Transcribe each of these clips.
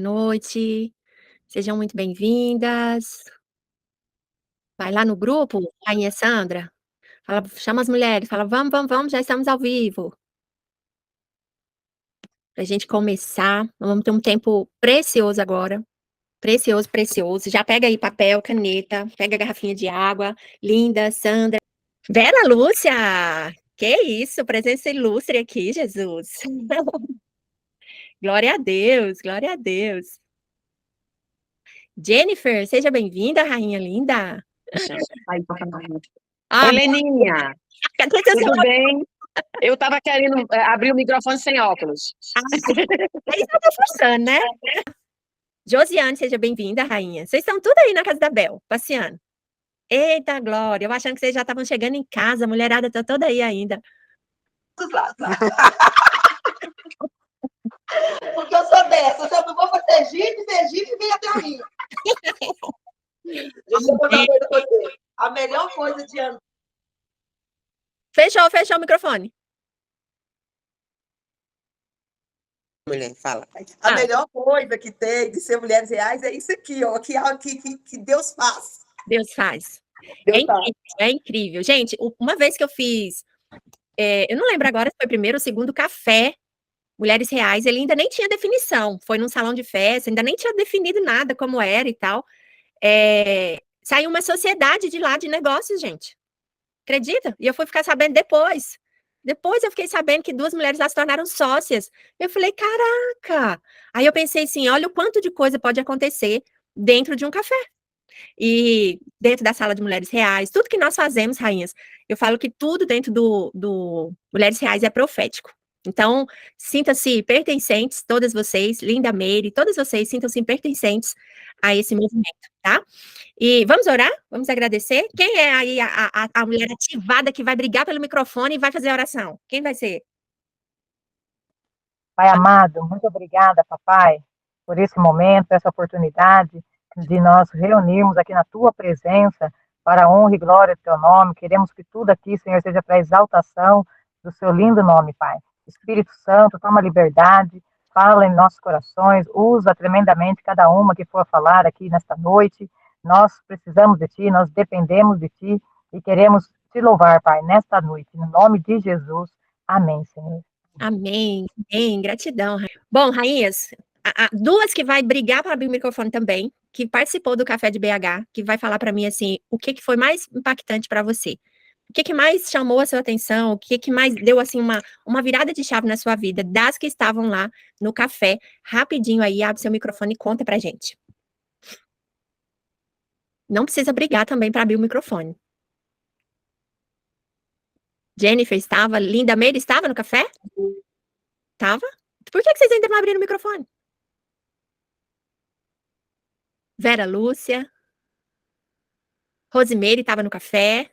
Noite, sejam muito bem-vindas. Vai lá no grupo, Rainha Sandra, fala, chama as mulheres, fala: "Vamos, vamos, vamos, já estamos ao vivo", pra gente começar. Nós vamos ter um tempo precioso agora, precioso, precioso. Já pega aí papel, caneta, pega a garrafinha de água. Linda, Sandra. Vera Lúcia! Que isso, presença ilustre aqui, Jesus. Glória a Deus, glória a Deus. Jennifer, seja bem-vinda, rainha linda. Oi, Leninha, Cadê seu tudo celular? bem? Eu estava querendo abrir o microfone sem óculos. Aí só tá forçando, né? Josiane, seja bem-vinda, rainha. Vocês estão tudo aí na casa da Bel, passeando. Eita, Glória, eu achando que vocês já estavam chegando em casa, a mulherada tá toda aí ainda. Porque eu sou dessa, se eu não vou pra Sergipe vem até mim. Deixa eu contar uma coisa pra você. A melhor coisa de andar. Fechou o microfone. Mulher, fala. A melhor coisa que tem de ser Mulheres Reais é isso aqui, ó, que Deus faz. Deus faz. Deus faz. É incrível. Gente, uma vez que eu fiz, eu não lembro agora se foi o primeiro ou segundo café Mulheres Reais, ele ainda nem tinha definição. Foi num salão de festa, ainda nem tinha definido nada como era e tal. Saiu uma sociedade de lá de negócios, gente. Acredita? E eu fui ficar sabendo depois. Depois eu fiquei sabendo que 2 mulheres lá se tornaram sócias. Eu falei, caraca! Aí eu pensei assim, olha o quanto de coisa pode acontecer dentro de um café. E dentro da sala de Mulheres Reais, tudo que nós fazemos, rainhas, eu falo que tudo dentro do Mulheres Reais é profético. Então, sintam-se pertencentes, todas vocês, linda Meire, todas vocês sintam-se pertencentes a esse movimento, tá? E vamos orar? Vamos agradecer? Quem é aí a mulher ativada que vai brigar pelo microfone e vai fazer a oração? Quem vai ser? Pai amado, muito obrigada, papai, por esse momento, essa oportunidade de nós reunirmos aqui na tua presença para a honra e glória do teu nome. Queremos que tudo aqui, Senhor, seja para a exaltação do seu lindo nome, Pai. Espírito Santo, toma liberdade, fala em nossos corações, usa tremendamente cada uma que for falar aqui nesta noite. Nós precisamos de ti, nós dependemos de ti e queremos te louvar, Pai, nesta noite. No nome de Jesus. Amém, Senhor. Amém, amém, gratidão. Bom, rainhas, 2 que vai brigar para abrir o microfone também, que participou do Café de BH, que vai falar para mim, assim, o que foi mais impactante para você? O que mais chamou a sua atenção? O que mais deu, assim, uma virada de chave na sua vida? Das que estavam lá no café, rapidinho aí, abre seu microfone e conta pra gente. Não precisa brigar também para abrir o microfone. Jennifer estava, Linda Meire estava no café? Estava? Por que vocês ainda não abriram o microfone? Vera Lúcia. Rosimeire estava no café.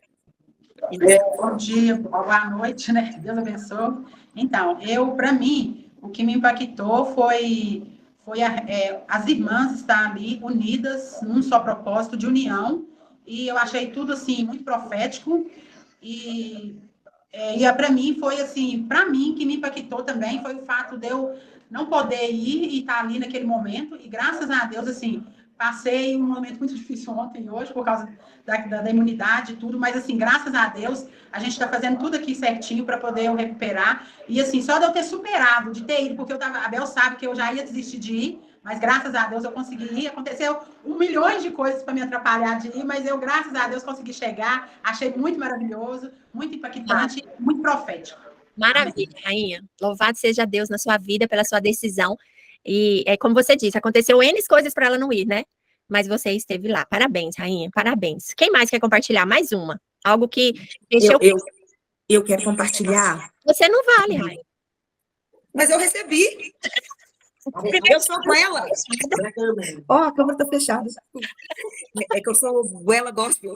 Bom dia, boa noite, né? Deus abençoe. Então, para mim, o que me impactou foi as irmãs estar ali unidas num só propósito de união, e eu achei tudo, assim, muito profético, para mim foi, assim, para mim, que me impactou também foi o fato de eu não poder ir e estar ali naquele momento, e graças a Deus, assim, passei um momento muito difícil ontem e hoje, por causa da imunidade e tudo, mas, assim, graças a Deus, a gente está fazendo tudo aqui certinho para poder eu recuperar. E, assim, só de eu ter superado, de ter ido, porque a Bel sabe que eu já ia desistir de ir, mas graças a Deus eu consegui ir. Aconteceu milhões de coisas para me atrapalhar de ir, mas eu, graças a Deus, consegui chegar. Achei muito maravilhoso, muito impactante, muito profético. Maravilha, rainha. Louvado seja Deus na sua vida pela sua decisão. E é como você disse, aconteceu N coisas para ela não ir, né? Mas você esteve lá. Parabéns, rainha, parabéns. Quem mais quer compartilhar? Mais uma. Algo que mexeu. Eu quero compartilhar. Você não vale, rainha. Mas eu recebi. Eu sou goela. Ó, a câmera está fechada. É que eu sou goela gospel.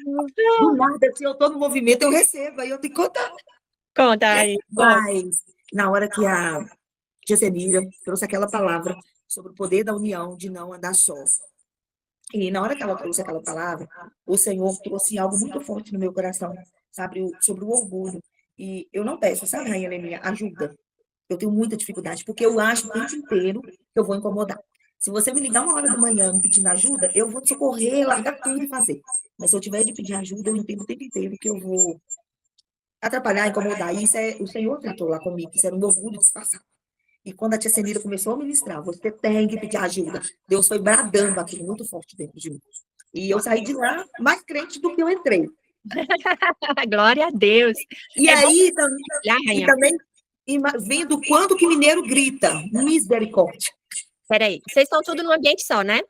Do nada, se eu estou no movimento, eu recebo. Aí eu tenho que contar. Conta aí. Mas, na hora que a Tia Semília trouxe aquela palavra sobre o poder da união, de não andar só. E na hora que ela trouxe aquela palavra, o Senhor trouxe algo muito forte no meu coração, sabe, sobre o orgulho. E eu não peço, sabe, Rainha Leninha, ajuda. Eu tenho muita dificuldade, porque eu acho o tempo inteiro que eu vou incomodar. Se você me ligar 1 hora da manhã me pedindo ajuda, eu vou te socorrer, largar tudo e fazer. Mas se eu tiver de pedir ajuda, eu entendo o tempo inteiro que eu vou atrapalhar, incomodar. E isso o Senhor tratou lá comigo, isso era um orgulho disfarçado. E quando a tia Senira começou a ministrar, você tem que pedir ajuda. Deus foi bradando aquilo muito forte dentro de mim. E eu saí de lá mais crente do que eu entrei. Glória a Deus. E É bom aí, compartilhar, e rainha. também vendo quando que mineiro grita, misericórdia. Peraí, vocês estão tudo num ambiente só, né?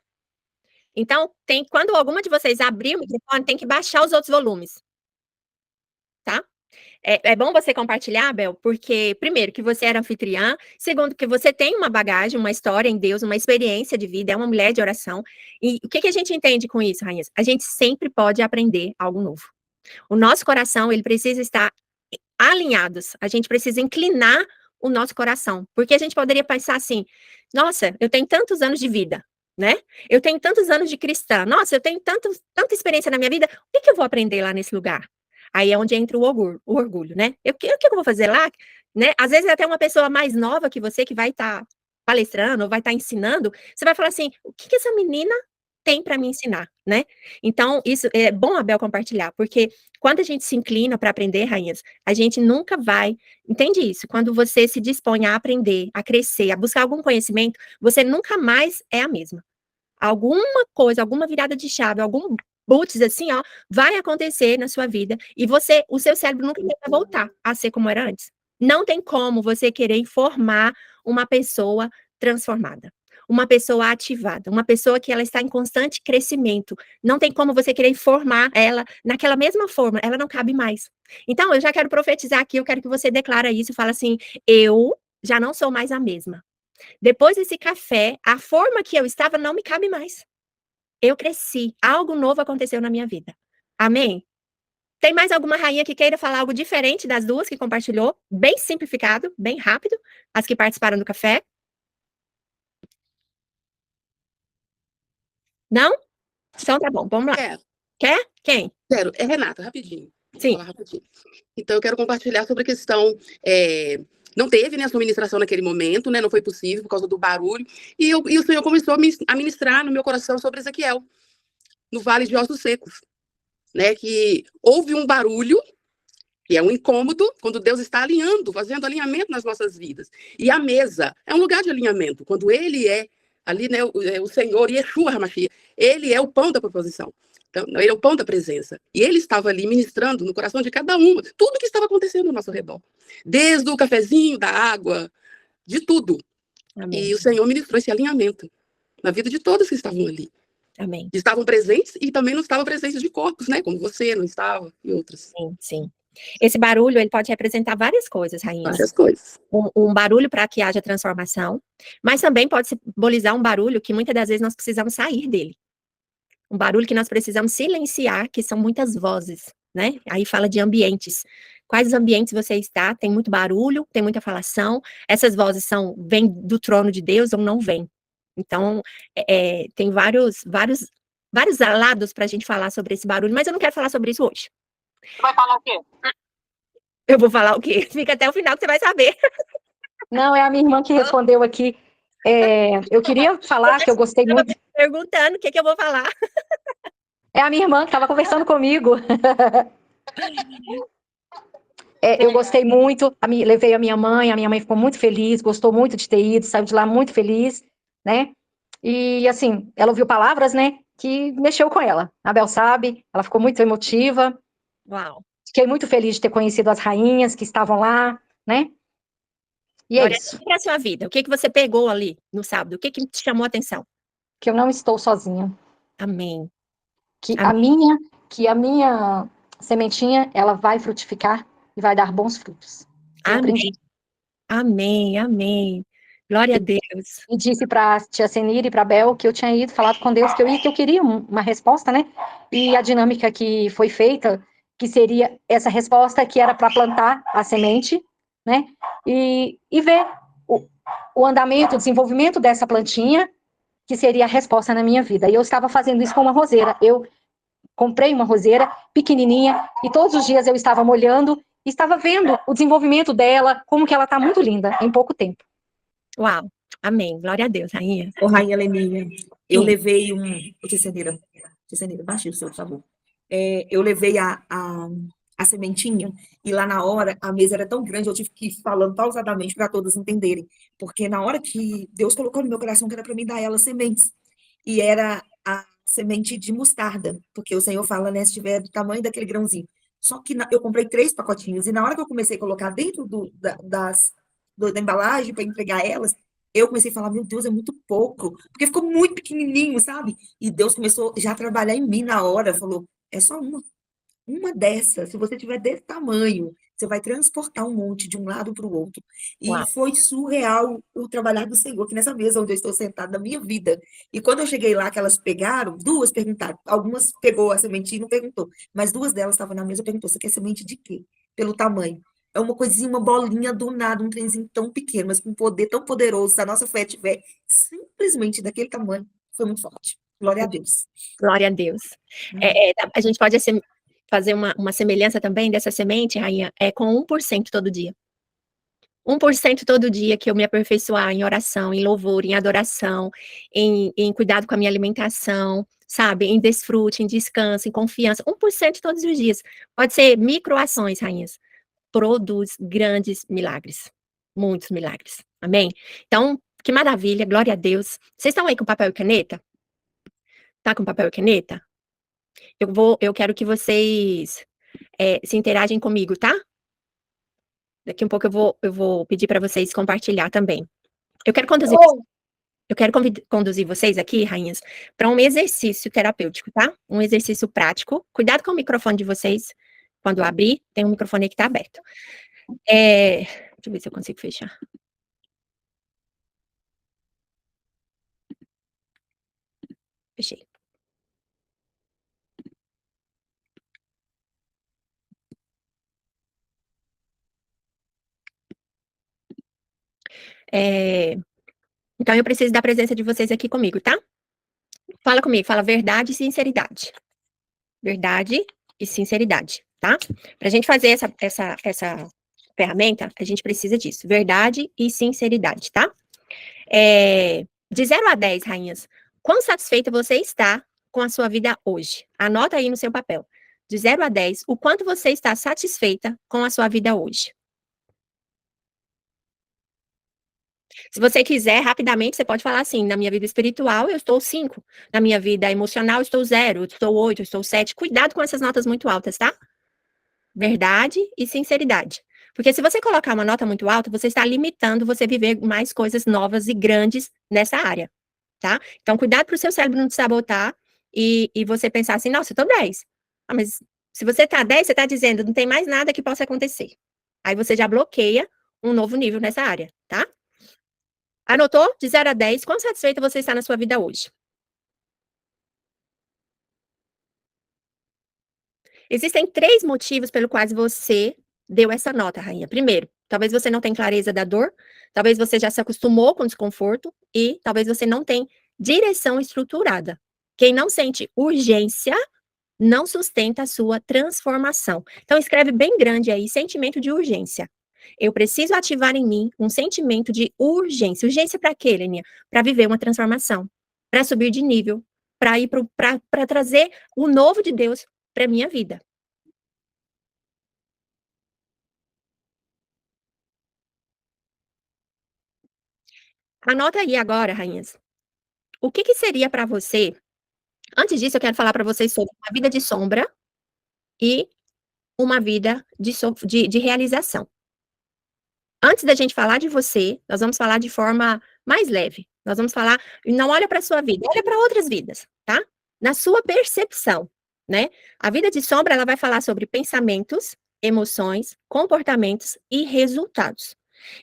Então, quando alguma de vocês abrir o microfone, tem que baixar os outros volumes. Tá? É bom você compartilhar, Bel, porque, primeiro, que você era anfitriã, segundo, que você tem uma bagagem, uma história em Deus, uma experiência de vida, é uma mulher de oração. E o que a gente entende com isso, rainhas? A gente sempre pode aprender algo novo. O nosso coração, ele precisa estar alinhados. A gente precisa inclinar o nosso coração. Porque a gente poderia pensar assim, nossa, eu tenho tantos anos de vida, né? Eu tenho tantos anos de cristã. Nossa, eu tenho tanta experiência na minha vida. O que eu vou aprender lá nesse lugar? Aí é onde entra o orgulho, né? O que eu vou fazer lá? Né? Às vezes até uma pessoa mais nova que você, que vai estar palestrando, ou vai estar ensinando, você vai falar assim, o que essa menina tem para me ensinar, né? Então, isso é bom, Abel, compartilhar, porque quando a gente se inclina para aprender, rainhas, a gente nunca vai, entende isso? Quando você se dispõe a aprender, a crescer, a buscar algum conhecimento, você nunca mais é a mesma. Alguma coisa, alguma virada de chave, algum boots assim, ó, vai acontecer na sua vida e o seu cérebro nunca vai voltar a ser como era antes. Não tem como você querer informar uma pessoa transformada, uma pessoa ativada, uma pessoa que ela está em constante crescimento. Não tem como você querer informar ela naquela mesma forma, ela não cabe mais. Então, eu já quero profetizar aqui, eu quero que você declara isso e fala assim, eu já não sou mais a mesma. Depois desse café, a forma que eu estava não me cabe mais. Eu cresci, algo novo aconteceu na minha vida. Amém? Tem mais alguma rainha que queira falar algo diferente das duas que compartilhou? Bem simplificado, bem rápido, as que participaram do café? Não? Então tá bom, vamos lá. Quer? Quem? Quero. É Renata, rapidinho. Vou Sim. falar rapidinho. Então, eu quero compartilhar sobre a questão. Não teve, né, a sua ministração naquele momento, né? Não foi possível por causa do barulho. E o Senhor começou a ministrar no meu coração sobre Ezequiel, no Vale de Ossos Secos, né? Que houve um barulho, que é um incômodo, quando Deus está alinhando, fazendo alinhamento nas nossas vidas. E a mesa é um lugar de alinhamento. Quando Ele é ali, né? O Senhor, Yeshua HaMashiach, Ele é o pão da proposição. Então, ele é o pão da presença. E ele estava ali ministrando no coração de cada um, tudo que estava acontecendo ao nosso redor. Desde o cafezinho, da água, de tudo. Amém. E o Senhor ministrou esse alinhamento na vida de todos que estavam ali. Amém. Estavam presentes e também não estavam presentes de corpos, né? Como você não estava e outros. Sim, sim. Esse barulho, ele pode representar várias coisas, rainha. Várias coisas. Um barulho para que haja transformação, mas também pode simbolizar um barulho que muitas das vezes nós precisamos sair dele. Um barulho que nós precisamos silenciar, que são muitas vozes, né? Aí fala de ambientes. Quais ambientes você está? Tem muito barulho, tem muita falação. Essas vozes vêm do trono de Deus ou não vêm? Então, tem vários lados para a gente falar sobre esse barulho, mas eu não quero falar sobre isso hoje. Você vai falar o quê? Eu vou falar o quê? Fica até o final que você vai saber. Não, é a minha irmã que respondeu aqui. Eu queria falar que eu gostei muito. Perguntando o que eu vou falar. É a minha irmã que estava conversando comigo. Eu gostei muito, levei a minha mãe ficou muito feliz, gostou muito de ter ido, saiu de lá muito feliz, né? E, assim, ela ouviu palavras, né, que mexeu com ela. A Bel sabe, ela ficou muito emotiva. Uau. Fiquei muito feliz de ter conhecido as rainhas que estavam lá, né? E é isso. Para a sua vida, o que você pegou ali no sábado? O que te chamou a atenção? Que eu não estou sozinha. Amém. Que Amém. a minha sementinha, ela vai frutificar e vai dar bons frutos. Amém. Amém, amém. Glória a Deus. E disse para a tia Senira e para a Bel que eu tinha ido, falado com Deus que eu queria uma resposta, né? E a dinâmica que foi feita, que seria essa resposta que era para plantar a semente, né? E ver o andamento, o desenvolvimento dessa plantinha, que seria a resposta na minha vida. E eu estava fazendo isso com uma roseira. Eu comprei uma roseira pequenininha e todos os dias eu estava molhando e estava vendo o desenvolvimento dela, como que ela está muito linda em pouco tempo. Uau, amém, glória a Deus, rainha. Ô, Rainha Leninha, eu Sim. levei Ô, Tissaneira, baixa o seu, por favor. Eu levei a sementinha, e lá na hora, a mesa era tão grande, eu tive que ir falando pausadamente para todas entenderem, porque na hora que Deus colocou no meu coração que era para mim dar ela sementes, e era a semente de mostarda, porque o Senhor fala, né, se tiver do tamanho daquele grãozinho. Só que eu comprei 3 pacotinhos, e na hora que eu comecei a colocar dentro da embalagem para entregar elas, eu comecei a falar, meu Deus, é muito pouco, porque ficou muito pequenininho, sabe? E Deus começou já a trabalhar em mim na hora, falou, é só uma dessas, se você tiver desse tamanho, você vai transportar um monte de um lado para o outro. E Uau. foi surreal o trabalhar do Senhor, aqui nessa mesa onde eu estou sentada, na minha vida. E quando eu cheguei lá, que elas pegaram, 2 perguntaram, algumas pegou a semente e não perguntou, mas 2 delas estavam na mesa e perguntou, você quer semente de quê? Pelo tamanho. É uma coisinha, uma bolinha do nada, um trenzinho tão pequeno, mas com um poder tão poderoso, se a nossa fé tiver simplesmente daquele tamanho, foi muito forte. Glória a Deus. Glória a Deus. A gente pode fazer uma semelhança também dessa semente, rainha, com 1% todo dia. 1% todo dia que eu me aperfeiçoar em oração, em louvor, em adoração, em cuidado com a minha alimentação, sabe? Em desfrute, em descanso, em confiança. 1% todos os dias. Pode ser microações, rainhas. Produz grandes milagres. Muitos milagres. Amém? Então, que maravilha, glória a Deus. Vocês estão aí com papel e caneta? Tá com papel e caneta? Eu quero que vocês se interagem comigo, tá? Daqui um pouco eu vou pedir para vocês compartilhar também. Eu quero conduzir vocês aqui, rainhas, para um exercício terapêutico, tá? Um exercício prático. Cuidado com o microfone de vocês. Quando eu abrir, tem um microfone aí que está aberto. Deixa eu ver se eu consigo fechar. Fechei. Então, eu preciso da presença de vocês aqui comigo, tá? Fala comigo, fala verdade e sinceridade. Verdade e sinceridade, tá? Pra gente fazer essa ferramenta, a gente precisa disso. Verdade e sinceridade, tá? De 0 a 10, rainhas, quão satisfeita você está com a sua vida hoje? Anota aí no seu papel. De 0 a 10, o quanto você está satisfeita com a sua vida hoje? Se você quiser, rapidamente, você pode falar assim, na minha vida espiritual, eu estou 5. Na minha vida emocional, eu estou 0, eu estou 8, eu estou 7. Cuidado com essas notas muito altas, tá? Verdade e sinceridade. Porque se você colocar uma nota muito alta, você está limitando você viver mais coisas novas e grandes nessa área, tá? Então, cuidado para o seu cérebro não te sabotar e você pensar assim, nossa, eu estou 10. Ah, mas se você está 10, você está dizendo, não tem mais nada que possa acontecer. Aí você já bloqueia um novo nível nessa área, tá? Anotou? De 0 a 10, quão satisfeita você está na sua vida hoje? Existem 3 motivos pelos quais você deu essa nota, rainha. Primeiro, talvez você não tenha clareza da dor, talvez você já se acostumou com o desconforto e talvez você não tenha direção estruturada. Quem não sente urgência não sustenta a sua transformação. Então, escreve bem grande aí, sentimento de urgência. Eu preciso ativar em mim um sentimento de urgência. Urgência para quê, Leninha? Para viver uma transformação, para subir de nível, para trazer o novo de Deus para minha vida. Anota aí agora, rainhas. O que seria para você? Antes disso, eu quero falar para vocês sobre uma vida de sombra e uma vida de realização. Antes da gente falar de você, nós vamos falar de forma mais leve. Nós vamos falar, não olha para a sua vida, olha para outras vidas, tá? Na sua percepção, né? A vida de sombra, ela vai falar sobre pensamentos, emoções, comportamentos e resultados.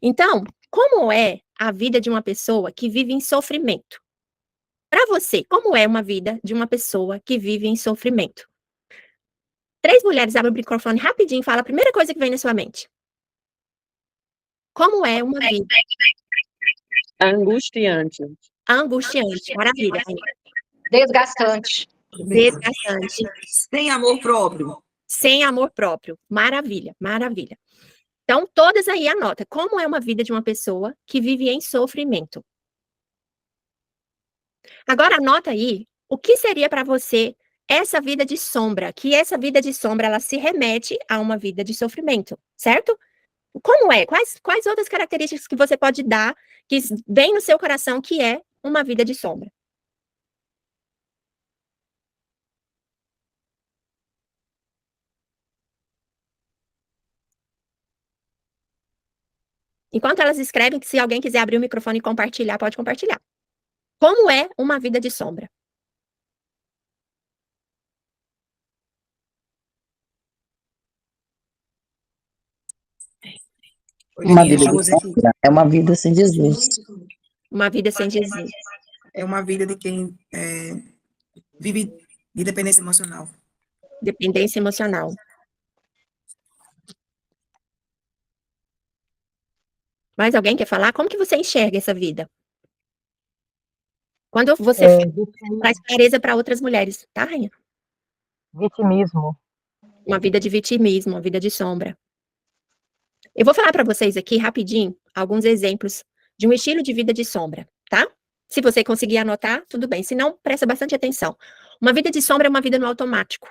Então, como é a vida de uma pessoa que vive em sofrimento? Para você, como é uma vida de uma pessoa que vive em sofrimento? 3 mulheres, abrem o microfone rapidinho e fala a primeira coisa que vem na sua mente. Como é uma vida? Angustiante. Angustiante, maravilha. Desgastante. Desgastante. Sem amor próprio. Sem amor próprio. Maravilha, maravilha. Então, todas aí anota. Como é uma vida de uma pessoa que vive em sofrimento? Agora anota aí o que seria para você essa vida de sombra, que essa vida de sombra ela se remete a uma vida de sofrimento, certo? Como é? Quais outras características que você pode dar que vem no seu coração que é uma vida de sombra? Enquanto elas escrevem, que se alguém quiser abrir o microfone e compartilhar, pode compartilhar. Como é uma vida de sombra? Uma vida de sombra é uma vida sem Jesus. Uma vida sem Jesus. É uma vida de quem vive de dependência emocional. Dependência emocional. Mais alguém quer falar? Como que você enxerga essa vida? Quando você traz clareza para outras mulheres, tá, Rainha? Vitimismo. Uma vida de vitimismo, uma vida de sombra. Eu vou falar para vocês aqui, rapidinho, alguns exemplos de um estilo de vida de sombra, tá? Se você conseguir anotar, tudo bem. Se não, presta bastante atenção. Uma vida de sombra é uma vida no automático.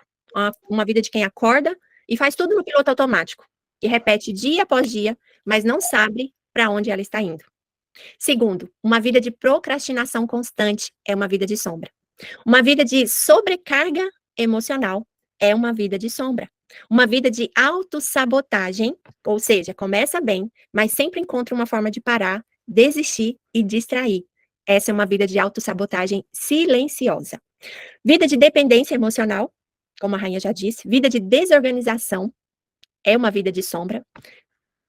Uma vida de quem acorda e faz tudo no piloto automático. E repete dia após dia, mas não sabe para onde ela está indo. Segundo, uma vida de procrastinação constante é uma vida de sombra. Uma vida de sobrecarga emocional é uma vida de sombra. Uma vida de autossabotagem, ou seja, começa bem, mas sempre encontra uma forma de parar, desistir e distrair. Essa é uma vida de autossabotagem silenciosa. Vida de dependência emocional, como a Rainha já disse. Vida de desorganização é uma vida de sombra.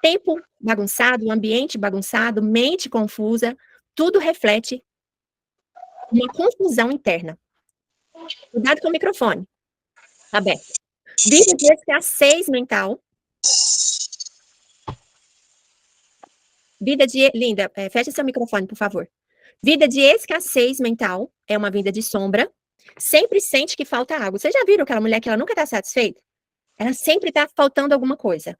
Tempo bagunçado, ambiente bagunçado, mente confusa, tudo reflete uma confusão interna. Cuidado com o microfone. Tá bem. Vida de escassez mental. Vida de... Linda, feche seu microfone, por favor. Vida de escassez mental é uma vida de sombra. Sempre sente que falta água. Vocês já viram aquela mulher que ela nunca está satisfeita? Ela sempre está faltando alguma coisa.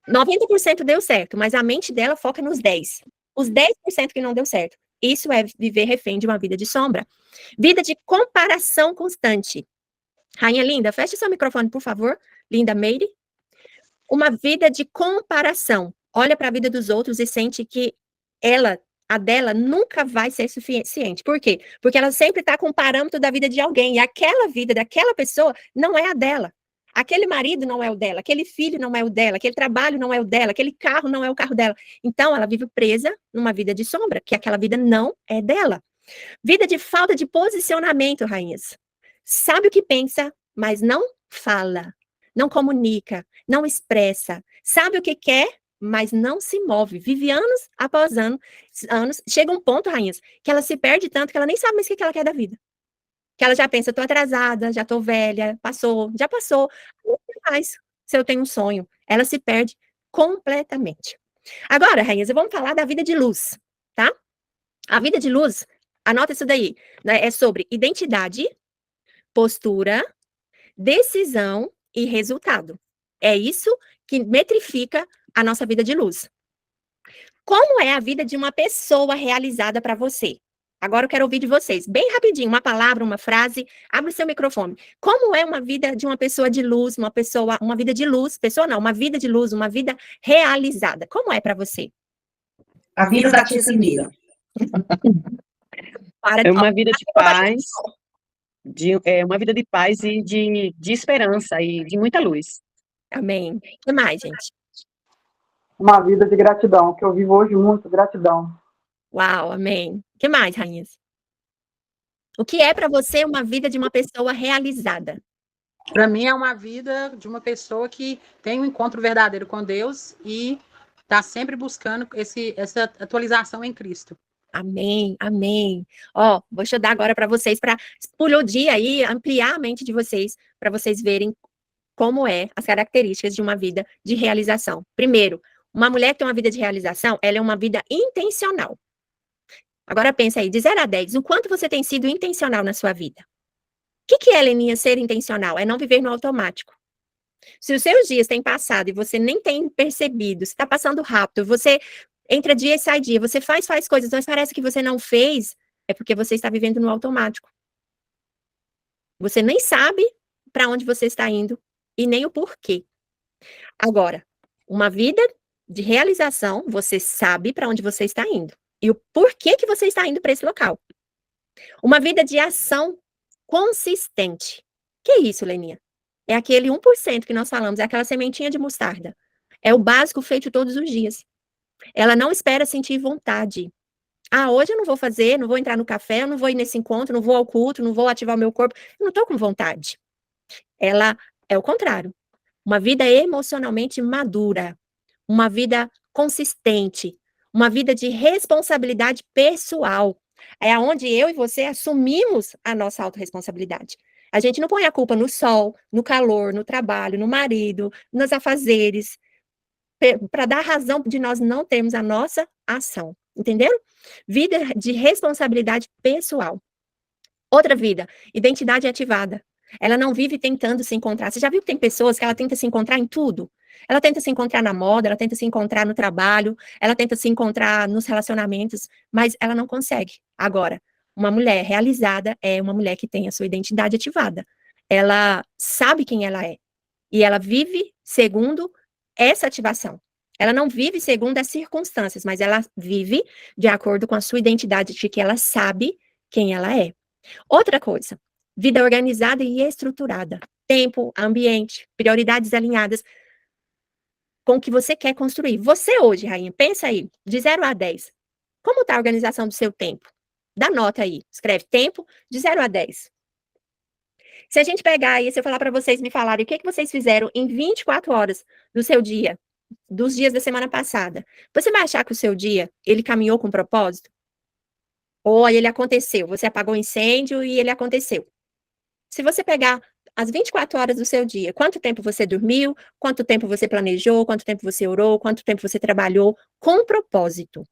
90% deu certo, mas a mente dela foca nos 10%. Os 10% que não deu certo. Isso é viver refém de uma vida de sombra. Vida de comparação constante. Rainha Linda, feche seu microfone, por favor. Linda Meire. Uma vida de comparação. Olha para a vida dos outros e sente que a dela nunca vai ser suficiente. Por quê? Porque ela sempre está com o parâmetro da vida de alguém. E aquela vida daquela pessoa não é a dela. Aquele marido não é o dela, aquele filho não é o dela, aquele trabalho não é o dela, aquele carro não é o carro dela. Então, ela vive presa numa vida de sombra, que aquela vida não é dela. Vida de falta de posicionamento, rainhas. Sabe o que pensa, mas não fala, não comunica, não expressa. Sabe o que quer, mas não se move. Vive anos após anos. Chega um ponto, rainhas, que ela se perde tanto que ela nem sabe mais o que ela quer da vida. Que ela já pensa, tô atrasada, já tô velha, já passou. Não sei mais se eu tenho um sonho. Ela se perde completamente. Agora, rainhas, vamos falar da vida de luz, tá? A vida de luz, anota isso daí, né? É sobre identidade, postura, decisão e resultado. É isso que metrifica a nossa vida de luz. Como é a vida de uma pessoa realizada para você? Agora eu quero ouvir de vocês, bem rapidinho, uma palavra, uma frase, abre seu microfone. Como é uma vida de uma pessoa de luz, uma vida de luz, uma vida de luz, uma vida realizada? Como é para você? A vida da tia Samira. É uma vida de paz, uma vida de paz e de esperança e de muita luz. Amém. O que mais, gente? Uma vida de gratidão, que eu vivo hoje muito, gratidão. Uau, amém. O que mais, rainhas? O que é para você uma vida de uma pessoa realizada? Para mim é uma vida de uma pessoa que tem um encontro verdadeiro com Deus e está sempre buscando essa atualização em Cristo. Amém, amém. Ó, vou estudar agora para vocês, para explodir aí, ampliar a mente de vocês, para vocês verem como é as características de uma vida de realização. Primeiro, uma mulher que tem uma vida de realização, ela é uma vida intencional. Agora pensa aí, de 0 a 10, o quanto você tem sido intencional na sua vida? O que é, Leninha, ser intencional? É não viver no automático. Se os seus dias têm passado e você nem tem percebido, se está passando rápido, você entra dia e sai dia, você faz coisas, mas parece que você não fez, é porque você está vivendo no automático. Você nem sabe para onde você está indo e nem o porquê. Agora, uma vida de realização, você sabe para onde você está indo e o porquê que você está indo para esse local. Uma vida de ação consistente. Que isso, Leninha? É aquele 1% que nós falamos, é aquela sementinha de mostarda. É o básico feito todos os dias. Ela não espera sentir vontade. Ah, hoje eu não vou fazer, não vou entrar no café, eu não vou ir nesse encontro, não vou ao culto, não vou ativar o meu corpo. Eu não estou com vontade. Ela é o contrário. Uma vida emocionalmente madura. Uma vida consistente. Uma vida de responsabilidade pessoal. É onde eu e você assumimos a nossa autorresponsabilidade. A gente não põe a culpa no sol, no calor, no trabalho, no marido, nos afazeres, para dar razão de nós não termos a nossa ação. Entenderam? Vida de responsabilidade pessoal. Outra vida, identidade ativada. Ela não vive tentando se encontrar. Você já viu que tem pessoas que ela tenta se encontrar em tudo? Ela tenta se encontrar na moda, ela tenta se encontrar no trabalho, ela tenta se encontrar nos relacionamentos, mas ela não consegue. Agora, uma mulher realizada é uma mulher que tem a sua identidade ativada. Ela sabe quem ela é. E ela vive segundo essa ativação. Ela não vive segundo as circunstâncias, mas ela vive de acordo com a sua identidade, de que ela sabe quem ela é. Outra coisa, vida organizada e estruturada. Tempo, ambiente, prioridades alinhadas com o que você quer construir. Você hoje, rainha, pensa aí, de 0 a 10. Como está a organização do seu tempo? Dá nota aí, escreve tempo de 0 a 10. Se a gente pegar aí, se eu falar para vocês me falarem o que vocês fizeram em 24 horas do seu dia, dos dias da semana passada, você vai achar que o seu dia, ele caminhou com propósito? Ou ele aconteceu, você apagou o incêndio e ele aconteceu. Se você pegar as 24 horas do seu dia, quanto tempo você dormiu, quanto tempo você planejou, quanto tempo você orou, quanto tempo você trabalhou com propósito.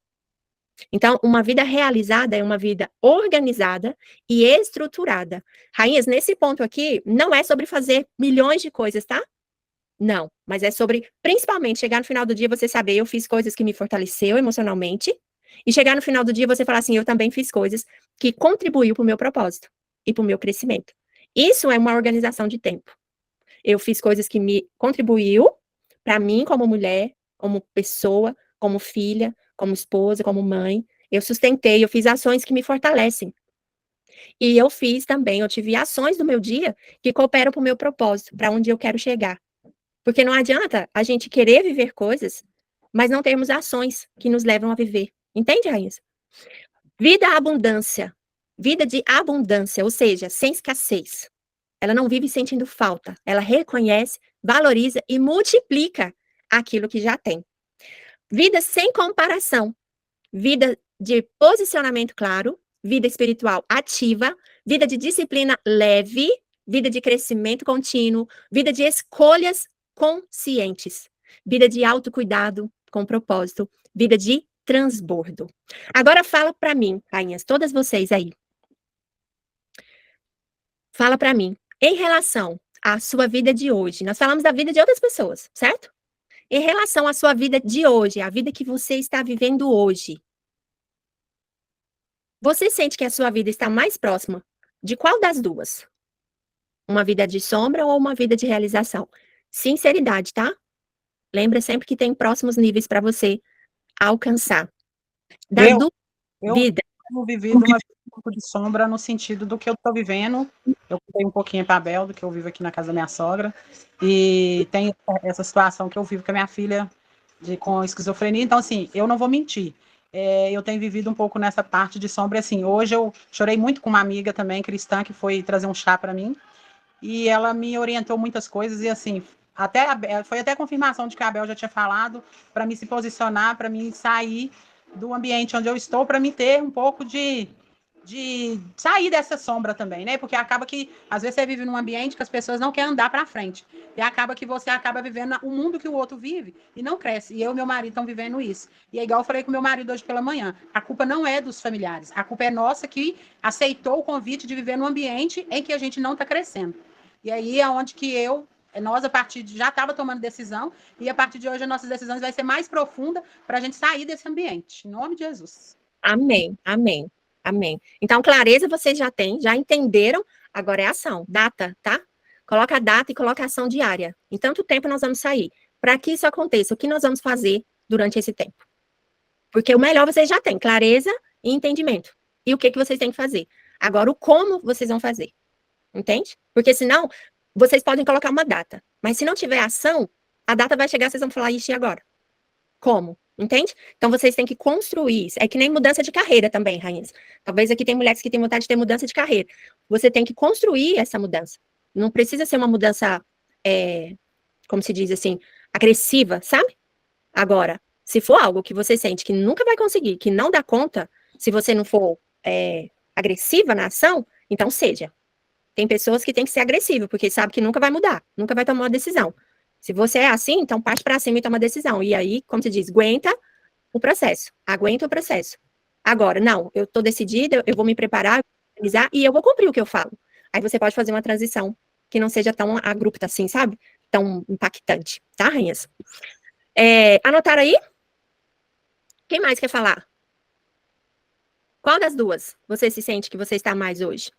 Então, uma vida realizada é uma vida organizada e estruturada. Rainhas, nesse ponto aqui, não é sobre fazer milhões de coisas, tá? Não, mas é sobre, principalmente, chegar no final do dia você saber, eu fiz coisas que me fortaleceu emocionalmente, e chegar no final do dia você falar assim, eu também fiz coisas que contribuíram para o meu propósito e para o meu crescimento. Isso é uma organização de tempo. Eu fiz coisas que me contribuiu para mim como mulher, como pessoa, como filha, como esposa, como mãe. Eu sustentei, eu fiz ações que me fortalecem. E eu fiz também, eu tive ações no meu dia que cooperam para o meu propósito, para onde eu quero chegar. Porque não adianta a gente querer viver coisas, mas não termos ações que nos levam a viver. Entende, Rainhas? Vida abundância. Vida de abundância, ou seja, sem escassez. Ela não vive sentindo falta. Ela reconhece, valoriza e multiplica aquilo que já tem. Vida sem comparação. Vida de posicionamento claro. Vida espiritual ativa. Vida de disciplina leve. Vida de crescimento contínuo. Vida de escolhas conscientes. Vida de autocuidado com propósito. Vida de transbordo. Agora fala para mim, rainhas, todas vocês aí. Fala para mim, em relação à sua vida de hoje, nós falamos da vida de outras pessoas, certo? Em relação à sua vida de hoje, a vida que você está vivendo hoje, você sente que a sua vida está mais próxima de qual das duas? Uma vida de sombra ou uma vida de realização? Sinceridade, tá? Lembra sempre que tem próximos níveis para você alcançar. Eu vida. tenho vivido uma vida um pouco de sombra no sentido do que eu estou vivendo. Eu contei um pouquinho para a Bel, do que eu vivo aqui na casa da minha sogra. E tem essa situação que eu vivo com a minha filha com esquizofrenia. Então, assim, eu não vou mentir. Eu tenho vivido um pouco nessa parte de sombra. Assim, hoje eu chorei muito com uma amiga também, cristã, que foi trazer um chá para mim. E ela me orientou muitas coisas. E, assim, foi até a confirmação de que a Abel já tinha falado, para mim se posicionar, para mim sair do ambiente onde eu estou, para me ter um pouco de sair dessa sombra também, né? Porque acaba que, às vezes, você vive num ambiente que as pessoas não querem andar para frente. E acaba que você acaba vivendo o mundo que o outro vive e não cresce. E eu e meu marido estão vivendo isso. E é igual eu falei com meu marido hoje pela manhã. A culpa não é dos familiares. A culpa é nossa que aceitou o convite de viver num ambiente em que a gente não está crescendo. E aí é onde que eu Nós, a partir de, já estava tomando decisão, e a partir de hoje, as nossas decisões vai ser mais profunda para a gente sair desse ambiente. Em nome de Jesus. Amém, amém, amém. Então, clareza vocês já têm, já entenderam, agora é ação, data, tá? Coloca a data e coloca a ação diária. Em tanto tempo nós vamos sair. Para que isso aconteça, o que nós vamos fazer durante esse tempo? Porque o melhor vocês já têm, clareza e entendimento. E o que vocês têm que fazer? Agora, o como vocês vão fazer. Entende? Porque senão, vocês podem colocar uma data. Mas se não tiver ação, a data vai chegar, vocês vão falar, ixi, e agora? Como? Entende? Então, vocês têm que construir isso. É que nem mudança de carreira também, rainhas. Talvez aqui tem mulheres que têm vontade de ter mudança de carreira. Você tem que construir essa mudança. Não precisa ser uma mudança, como se diz assim, agressiva, sabe? Agora, se for algo que você sente que nunca vai conseguir, que não dá conta, se você não for agressiva na ação, então seja. Tem pessoas que têm que ser agressivas, porque sabe que nunca vai mudar, nunca vai tomar uma decisão. Se você é assim, então parte para cima e toma decisão. E aí, como se diz, aguenta o processo. Aguenta o processo. Agora, não, eu estou decidida, eu vou me preparar, organizar, e eu vou cumprir o que eu falo. Aí você pode fazer uma transição que não seja tão abrupta assim, sabe? Tão impactante, tá, rainhas? Anotaram aí? Quem mais quer falar? Qual das duas você se sente que você está mais hoje?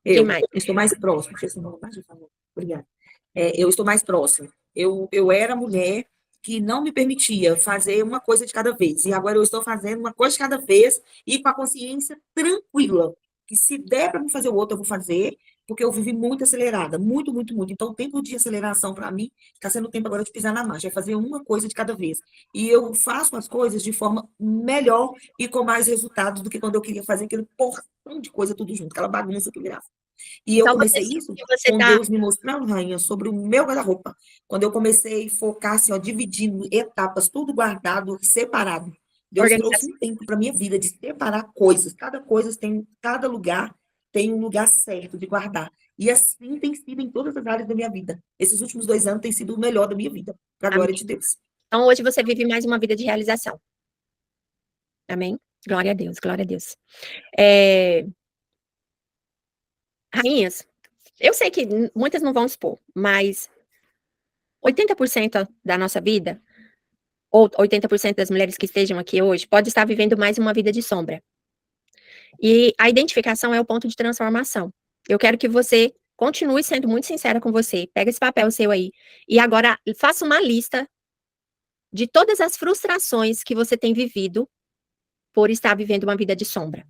Quem mais? Estou mais próximo. Obrigada. Eu estou mais próximo. Eu era mulher que não me permitia fazer uma coisa de cada vez. E agora eu estou fazendo uma coisa de cada vez e com a consciência tranquila. Que se der para me fazer o outro, eu vou fazer, porque eu vivi muito acelerada, muito, muito, muito. Então, o tempo de aceleração para mim está sendo o tempo agora de pisar na marcha, é fazer uma coisa de cada vez. E eu faço as coisas de forma melhor e com mais resultados do que quando eu queria fazer aquele porção de coisa tudo junto, aquela bagunça que virava. E eu Então, comecei isso com Deus me mostrando, rainha, sobre o meu guarda-roupa. Quando eu comecei a focar, assim, ó, dividindo etapas, tudo guardado, separado. Deus trouxe um tempo para minha vida de separar coisas. Cada lugar tem um lugar certo de guardar. E assim tem sido em todas as áreas da minha vida. Esses últimos 2 anos tem sido o melhor da minha vida, para a glória de Deus. Então, hoje você vive mais uma vida de realização. Amém? Glória a Deus, glória a Deus. Rainhas, eu sei que muitas não vão expor, mas 80% da nossa vida, ou 80% das mulheres que estejam aqui hoje, pode estar vivendo mais uma vida de sombra. E a identificação é o ponto de transformação. Eu quero que você continue sendo muito sincera com você, pega esse papel seu aí, e agora faça uma lista de todas as frustrações que você tem vivido por estar vivendo uma vida de sombra.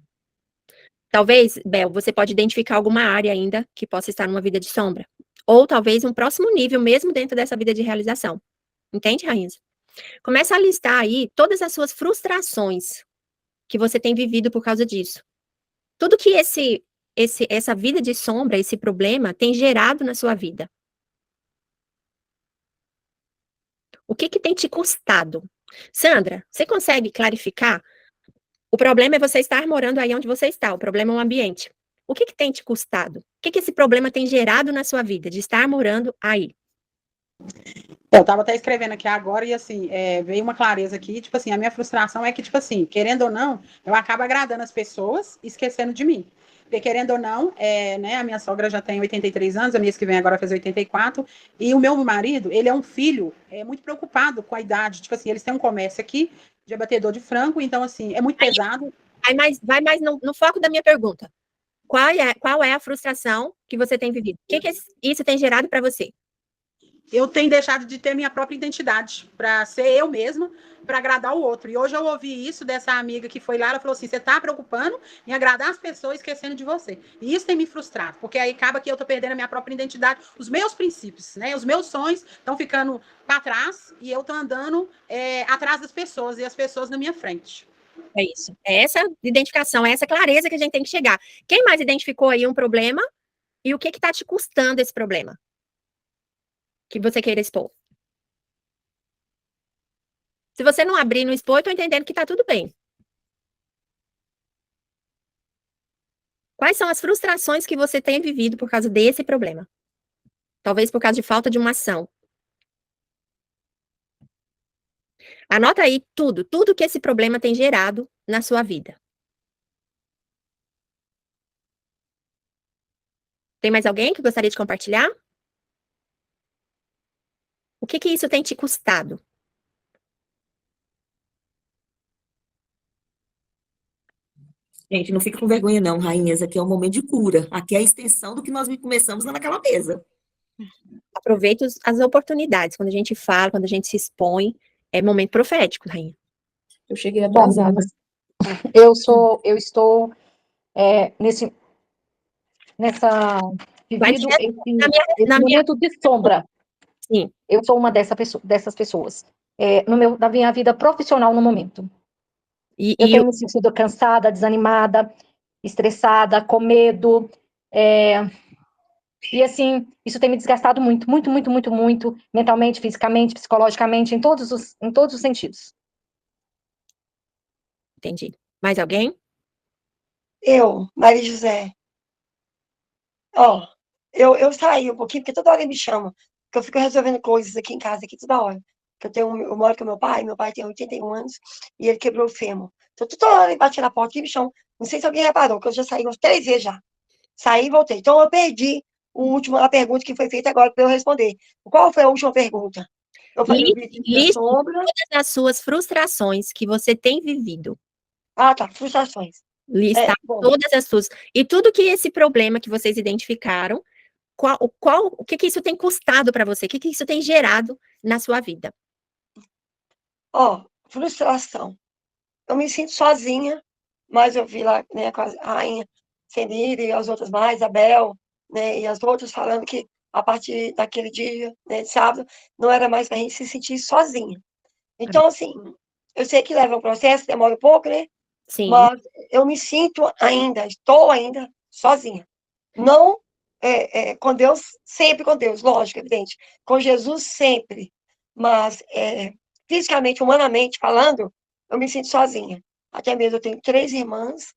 Talvez, Bel, você pode identificar alguma área ainda que possa estar numa vida de sombra. Ou talvez um próximo nível, mesmo dentro dessa vida de realização. Entende, Rainhas? Começa a listar aí todas as suas frustrações que você tem vivido por causa disso. Tudo que essa vida de sombra, esse problema, tem gerado na sua vida. O que tem te custado? Sandra, você consegue clarificar? O problema é você estar morando aí onde você está, o problema é o ambiente. O que tem te custado? O que esse problema tem gerado na sua vida, de estar morando aí? Eu estava até escrevendo aqui agora e, assim, veio uma clareza aqui, tipo assim, a minha frustração é que, tipo assim, querendo ou não, eu acabo agradando as pessoas e esquecendo de mim. Porque, querendo ou não, né, a minha sogra já tem 83 anos, a mês que vem agora vai fazer 84, e o meu marido, ele é um filho muito preocupado com a idade, tipo assim, eles têm um comércio aqui de abatedor de frango, então, assim, é muito pesado. Vai mais no foco da minha pergunta. Qual é a frustração que você tem vivido? O que isso tem gerado para você? Eu tenho deixado de ter minha própria identidade, para ser eu mesma, para agradar o outro. E hoje eu ouvi isso dessa amiga que foi lá, ela falou assim, você está preocupando em agradar as pessoas, esquecendo de você. E isso tem me frustrado, porque aí acaba que eu estou perdendo a minha própria identidade, os meus princípios, né? Os meus sonhos estão ficando para trás e eu estou andando atrás das pessoas e as pessoas na minha frente. É isso. É essa identificação, é essa clareza que a gente tem que chegar. Quem mais identificou aí um problema e o que está te custando esse problema? Que você queira expor. Se você não abrir no expor, eu tô entendendo que tá tudo bem. Quais são as frustrações que você tem vivido por causa desse problema? Talvez por causa de falta de uma ação. Anota aí tudo que esse problema tem gerado na sua vida. Tem mais alguém que gostaria de compartilhar? O que que isso tem te custado? Gente, não fica com vergonha não, rainhas, aqui é um momento de cura. Aqui é a extensão do que nós começamos lá naquela mesa. Aproveite as oportunidades. Quando a gente fala, quando a gente se expõe, é momento profético, rainha. Eu cheguei atrasada. Eu estou nessa Vai vivido direto na minha, esse na minha... momento de sombra. Sim. Eu sou uma dessas pessoas. Na minha vida profissional no momento. Eu tenho me sentido cansada, desanimada, estressada, com medo. E assim, isso tem me desgastado muito, muito, muito, muito, muito, mentalmente, fisicamente, psicologicamente, em todos os sentidos. Entendi. Mais alguém? Eu, Maria José. Ó, eu saí um pouquinho, porque toda hora ele me chama, porque eu fico resolvendo coisas aqui em casa, aqui toda hora. Eu moro com meu pai tem 81 anos, e ele quebrou o fêmur. Então, toda hora ele bate na porta e me chama. Não sei se alguém reparou, que eu já saí umas 3 vezes já. Saí e voltei. Então, eu perdi a pergunta que foi feita agora para eu responder. Qual foi a última pergunta? Eu falei, Liste todas as suas frustrações que você tem vivido. Ah, tá, frustrações. Listar todas as suas. E tudo que esse problema que vocês identificaram, o que isso tem custado para você? O que isso tem gerado na sua vida? Frustração. Eu me sinto sozinha, mas eu vi lá, né, com a rainha Senira e as outras mais, Abel, né, e as outras falando que a partir daquele dia, né, de sábado, não era mais para a gente se sentir sozinha. Então, assim, eu sei que leva um processo, demora um pouco, né? Sim. Mas eu me sinto estou ainda sozinha. Não com Deus, sempre com Deus, lógico, evidente. Com Jesus, sempre. Mas, fisicamente, humanamente falando, eu me sinto sozinha. Até mesmo eu tenho 3 irmãs,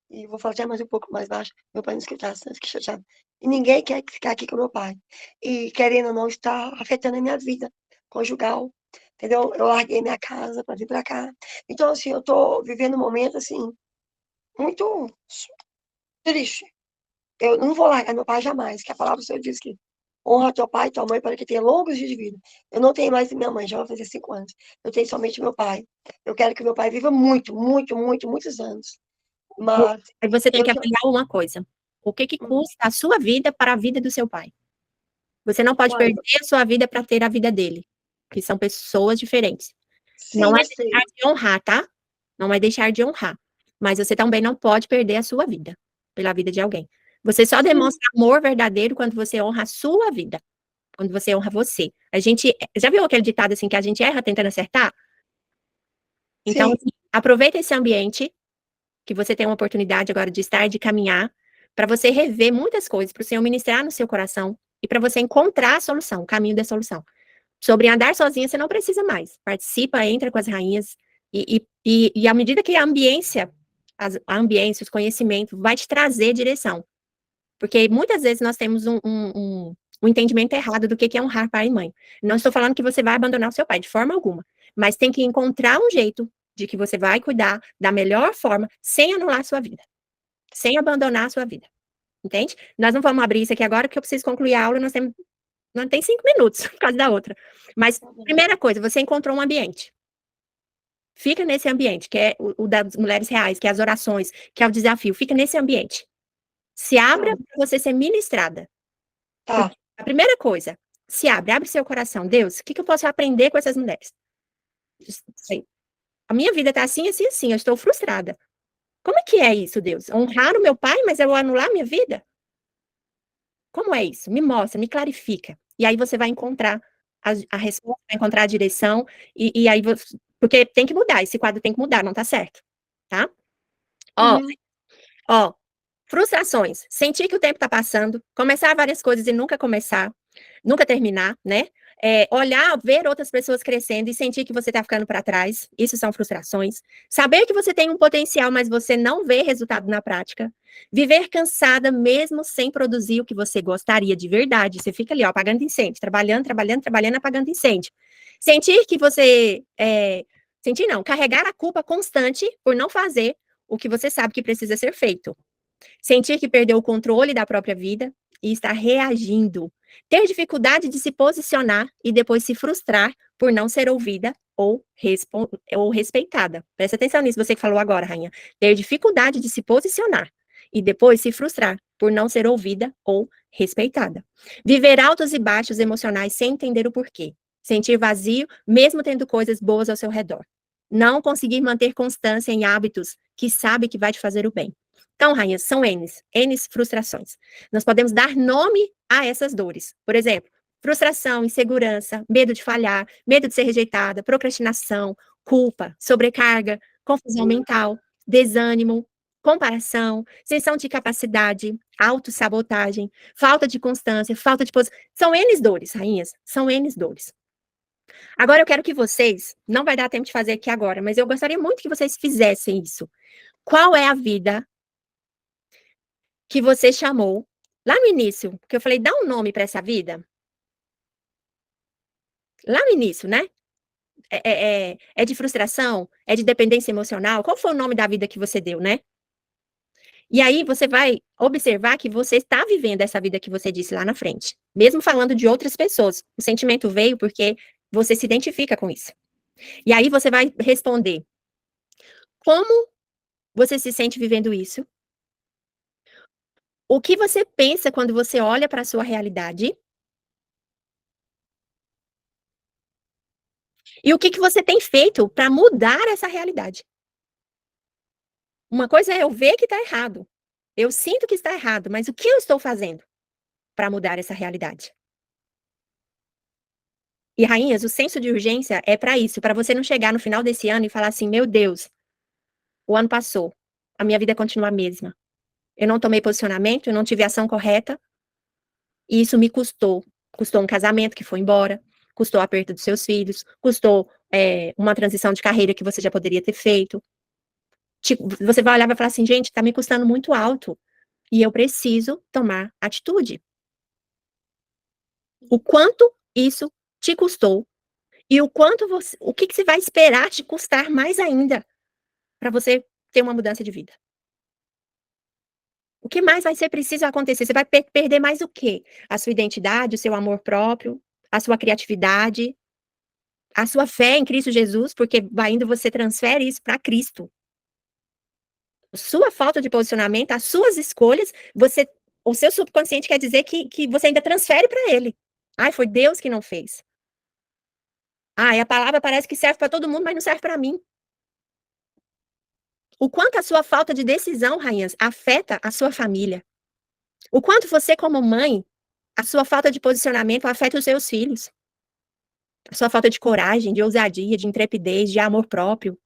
e vou falar até mais um pouco mais baixo, meu pai não escutar, senão fica chateado. E ninguém quer ficar aqui com meu pai. E, querendo ou não, está afetando a minha vida conjugal, entendeu? Eu larguei minha casa para vir para cá. Então, assim, eu estou vivendo um momento, assim, muito triste. Eu não vou largar meu pai jamais, que a palavra do Senhor diz que honra teu pai e tua mãe para que tenha longos dias de vida. Eu não tenho mais minha mãe, já vai fazer 5 anos. Eu tenho somente meu pai. Eu quero que meu pai viva muito, muito, muito, muitos anos. Mas aí você tem que avaliar uma coisa. O que custa a sua vida para a vida do seu pai? Você não pode perder a sua vida para ter a vida dele, que são pessoas diferentes. Sim, não é deixar de honrar, tá? Não é deixar de honrar. Mas você também não pode perder a sua vida pela vida de alguém. Você só demonstra amor verdadeiro quando você honra a sua vida. Quando você honra você. A gente, já viu aquele ditado assim, que a gente erra tentando acertar? Então, assim, aproveita esse ambiente, que você tem uma oportunidade agora de estar, de caminhar, para você rever muitas coisas, para o Senhor ministrar no seu coração, e para você encontrar a solução, o caminho da solução. Sobre andar sozinha, você não precisa mais. Participa, entra com as rainhas, e à medida que a ambiência, os conhecimentos, vai te trazer direção. Porque muitas vezes nós temos um entendimento errado do que é honrar pai e mãe. Não estou falando que você vai abandonar o seu pai, de forma alguma. Mas tem que encontrar um jeito de que você vai cuidar da melhor forma, sem anular a sua vida. Sem abandonar a sua vida. Entende? Nós não vamos abrir isso aqui agora, porque eu preciso concluir a aula, não tem 5 minutos, por causa da outra. Mas, primeira coisa, você encontrou um ambiente. Fica nesse ambiente, que é o das mulheres reais, que é as orações, que é o desafio. Fica nesse ambiente. Se abra para você ser ministrada. Tá. A primeira coisa, abre seu coração. Deus, o que eu posso aprender com essas mulheres? A minha vida está assim, assim, assim, eu estou frustrada. Como é que é isso, Deus? Honrar o meu pai, mas eu anular a minha vida? Como é isso? Me mostra, me clarifica. E aí você vai encontrar a resposta, vai encontrar a direção, e aí você, porque tem que mudar, esse quadro tem que mudar, não tá certo, tá? Frustrações, sentir que o tempo tá passando, começar várias coisas e nunca começar, nunca terminar, né? Olhar, ver outras pessoas crescendo e sentir que você tá ficando para trás, isso são frustrações. Saber que você tem um potencial, mas você não vê resultado na prática. Viver cansada, mesmo sem produzir o que você gostaria de verdade. Você fica ali, ó, apagando incêndio, trabalhando, apagando incêndio. Sentir que você... carregar a culpa constante por não fazer o que você sabe que precisa ser feito. Sentir que perdeu o controle da própria vida. e estar reagindo. Ter dificuldade de se posicionar e depois se frustrar por não ser ouvida ou respeitada. Presta atenção nisso, você que falou agora, rainha. Ter dificuldade de se posicionar e depois se frustrar por não ser ouvida ou respeitada. Viver altos e baixos emocionais sem entender o porquê. Sentir vazio, mesmo tendo coisas boas ao seu redor. Não conseguir manter constância em hábitos que sabe que vai te fazer o bem. Então, rainhas, são N's frustrações. Nós podemos dar nome a essas dores. Por exemplo, frustração, insegurança, medo de falhar, medo de ser rejeitada, procrastinação, culpa, sobrecarga, confusão mental, desânimo, comparação, sensação de capacidade, autossabotagem, falta de constância, falta de posição. São N's dores, rainhas, são N's dores. Agora eu quero que vocês, não vai dar tempo de fazer aqui agora, mas eu gostaria muito que vocês fizessem isso. Qual é a vida que você chamou lá no início, que eu falei, dá um nome para essa vida? Lá no início, né? É de frustração? É de dependência emocional? Qual foi o nome da vida que você deu, né? E aí você vai observar que você está vivendo essa vida que você disse lá na frente. Mesmo falando de outras pessoas. O sentimento veio porque você se identifica com isso. E aí você vai responder. Como você se sente vivendo isso? O que você pensa quando você olha para a sua realidade? E o que você tem feito para mudar essa realidade? Uma coisa é eu ver que está errado. Eu sinto que está errado, mas o que eu estou fazendo para mudar essa realidade? E, rainhas, o senso de urgência é para isso, para você não chegar no final desse ano e falar assim, meu Deus, o ano passou, a minha vida continua a mesma. Eu não tomei posicionamento, eu não tive ação correta, e isso me custou. Custou um casamento que foi embora, custou a perda dos seus filhos, custou uma transição de carreira que você já poderia ter feito. Tipo, você vai olhar e vai falar assim, gente, está me custando muito alto, e eu preciso tomar atitude. O quanto isso te custou, e o que você vai esperar te custar mais ainda, para você ter uma mudança de vida. O que mais vai ser preciso acontecer? Você vai perder mais o quê? A sua identidade, o seu amor próprio, a sua criatividade, a sua fé em Cristo Jesus, porque vai indo você transfere isso para Cristo. Sua falta de posicionamento, as suas escolhas, o seu subconsciente quer dizer que você ainda transfere para ele. Ai, foi Deus que não fez. Ai, a palavra parece que serve para todo mundo, mas não serve para mim. O quanto a sua falta de decisão, rainhas, afeta a sua família. O quanto você, como mãe, a sua falta de posicionamento afeta os seus filhos. A sua falta de coragem, de ousadia, de intrepidez, de amor próprio.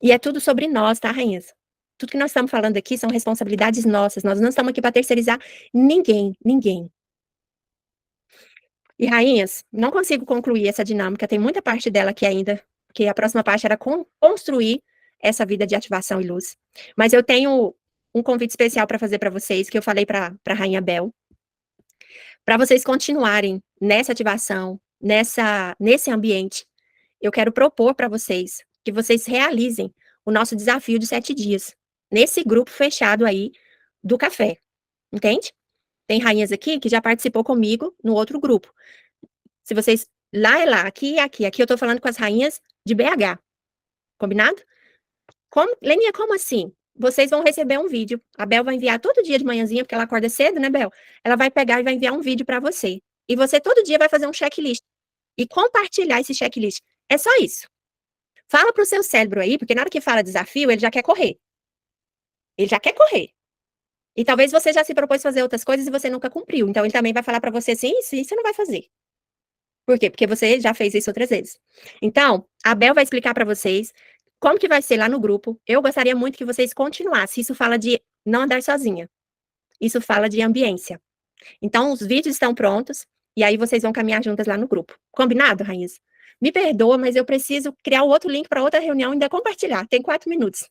E é tudo sobre nós, tá, rainhas? Tudo que nós estamos falando aqui são responsabilidades nossas. Nós não estamos aqui para terceirizar ninguém. E, rainhas, não consigo concluir essa dinâmica. Tem muita parte dela aqui ainda, que a próxima parte era construir essa vida de ativação e luz. Mas eu tenho um convite especial para fazer para vocês, que eu falei para a Rainha Bel, para vocês continuarem nessa ativação, nesse ambiente. Eu quero propor para vocês que vocês realizem o nosso desafio de 7 dias, nesse grupo fechado aí do café, entende? Tem rainhas aqui que já participou comigo no outro grupo. Se vocês, lá é lá, aqui é aqui. Aqui eu tô falando com as rainhas de BH, combinado? Leninha, como assim? Vocês vão receber um vídeo. A Bel vai enviar todo dia de manhãzinha, porque ela acorda cedo, né, Bel? Ela vai pegar e vai enviar um vídeo para você. E você todo dia vai fazer um checklist. E compartilhar esse checklist. É só isso. Fala pro seu cérebro aí, porque na hora que fala desafio, ele já quer correr. Ele já quer correr. E talvez você já se propôs fazer outras coisas e você nunca cumpriu. Então, ele também vai falar para você assim, isso você não vai fazer. Por quê? Porque você já fez isso outras vezes. Então, a Bel vai explicar para vocês como que vai ser lá no grupo. Eu gostaria muito que vocês continuassem. Isso fala de não andar sozinha. Isso fala de ambiência. Então, os vídeos estão prontos. E aí, vocês vão caminhar juntas lá no grupo. Combinado, rainhas? Me perdoa, mas eu preciso criar outro link para outra reunião e ainda compartilhar. Tem 4 minutos.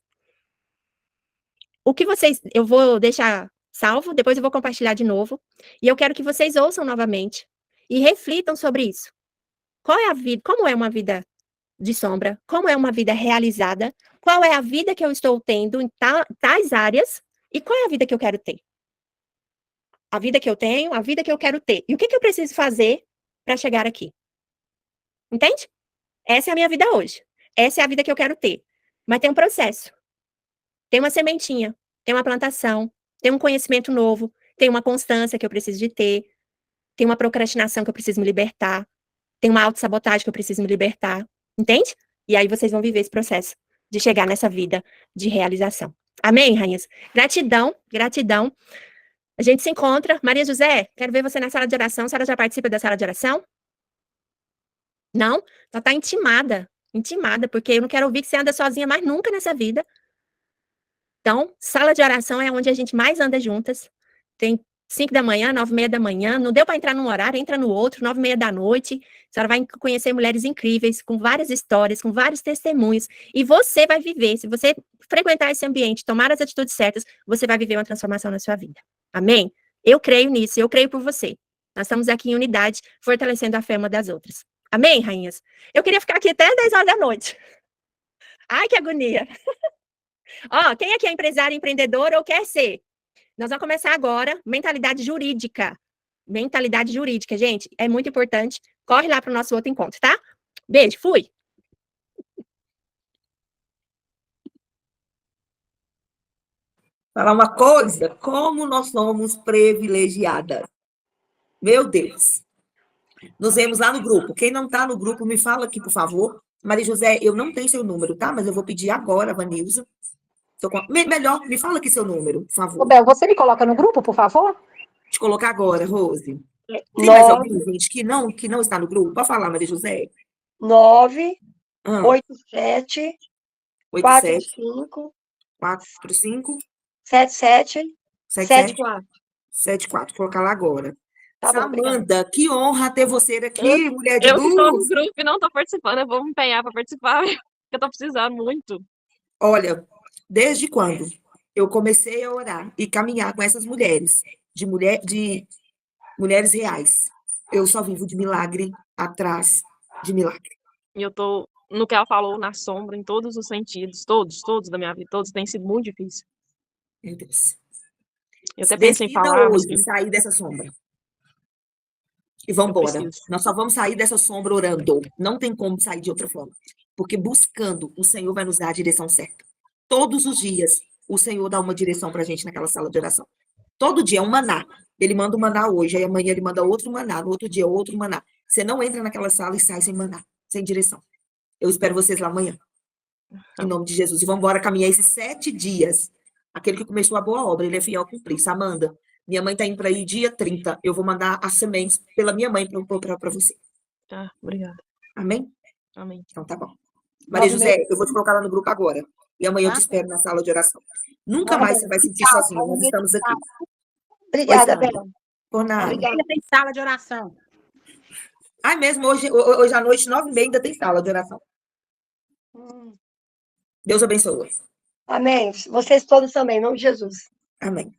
Eu vou deixar salvo, depois eu vou compartilhar de novo. E eu quero que vocês ouçam novamente. E reflitam sobre isso. Qual é a vida? Como é uma vida de sombra? Como é uma vida realizada? Qual é a vida que eu estou tendo em tais áreas? E qual é a vida que eu quero ter? a vida que eu tenho, a vida que eu quero ter. E o que eu preciso fazer para chegar aqui? Entende? Essa é a minha vida hoje. Essa é a vida que eu quero ter. Mas tem um processo. Tem uma sementinha, tem uma plantação, tem um conhecimento novo, tem uma constância que eu preciso de ter, tem uma procrastinação que eu preciso me libertar, tem uma autossabotagem que eu preciso me libertar. Entende? E aí vocês vão viver esse processo de chegar nessa vida de realização. Amém, rainhas? Gratidão, gratidão. A gente se encontra. Maria José, quero ver você na sala de oração. A senhora já participa da sala de oração? Não? Ela está intimada, porque eu não quero ouvir que você anda sozinha mais nunca nessa vida. Então, sala de oração é onde a gente mais anda juntas. Tem 5 da manhã, 9h30 da manhã. Não deu para entrar num horário, entra no outro, 9h30 da noite. A senhora vai conhecer mulheres incríveis, com várias histórias, com vários testemunhos. E você vai viver, se você frequentar esse ambiente, tomar as atitudes certas, você vai viver uma transformação na sua vida. Amém? Eu creio nisso, eu creio por você. Nós estamos aqui em unidade, fortalecendo a fé uma das outras. Amém, rainhas? Eu queria ficar aqui até 10h da noite. Ai, que agonia. Ó, quem aqui é empresário, empreendedor ou quer ser? Nós vamos começar agora, mentalidade jurídica. Mentalidade jurídica, gente, é muito importante. Corre lá para o nosso outro encontro, tá? Beijo, fui! Falar uma coisa, como nós somos privilegiadas. Meu Deus. Nos vemos lá no grupo. Quem não está no grupo, me fala aqui, por favor. Maria José, eu não tenho seu número, tá? Mas eu vou pedir agora, Vanilza. Melhor, me fala aqui seu número, por favor. Ô, Bel, você me coloca no grupo, por favor? Te colocar agora, Rose. Tem mais alguém, gente, que não está no grupo? Pode falar, Maria José. 987 45 77 74. Colocar lá agora. Tá bom, Samanda, que honra ter você aqui, mulher de Eu que estou luz. no grupo e não estou participando, eu vou me empenhar para participar, porque eu estou precisando muito. Olha, desde quando eu comecei a orar e caminhar com essas mulheres, de mulheres reais, eu só vivo de milagre atrás de milagre. E eu estou, no que ela falou, na sombra, em todos os sentidos, todos da minha vida, todos, tem sido muito difícil. Meu Deus. Eu até pensei em falar, mas hoje sair dessa sombra. E vamos embora. Nós só vamos sair dessa sombra orando. Não tem como sair de outra forma. Porque buscando, o Senhor vai nos dar a direção certa. Todos os dias, o Senhor dá uma direção para a gente naquela sala de oração. Todo dia é um maná. Ele manda um maná hoje, aí amanhã ele manda outro maná, no outro dia outro maná. Você não entra naquela sala e sai sem maná, sem direção. Eu espero vocês lá amanhã. Em nome de Jesus. E vamos embora caminhar esses 7 dias. Aquele que começou a boa obra, ele é fiel a cumprir. Samanda, minha mãe está indo para aí dia 30. Eu vou mandar as sementes pela minha mãe para você. Tá, obrigada. Amém? Amém. Então tá bom. Maria José, eu vou te colocar lá no grupo agora. E amanhã eu te espero na sala de oração. Nunca mais você vai se sentir sozinho. Nós estamos aqui. Obrigada, Bela. Por nada. Obrigada. Tem sala de oração. Ai, mesmo, hoje à noite, 9h30, ainda tem sala de oração. Deus abençoe. Amém. Vocês todos também, em nome de Jesus. Amém.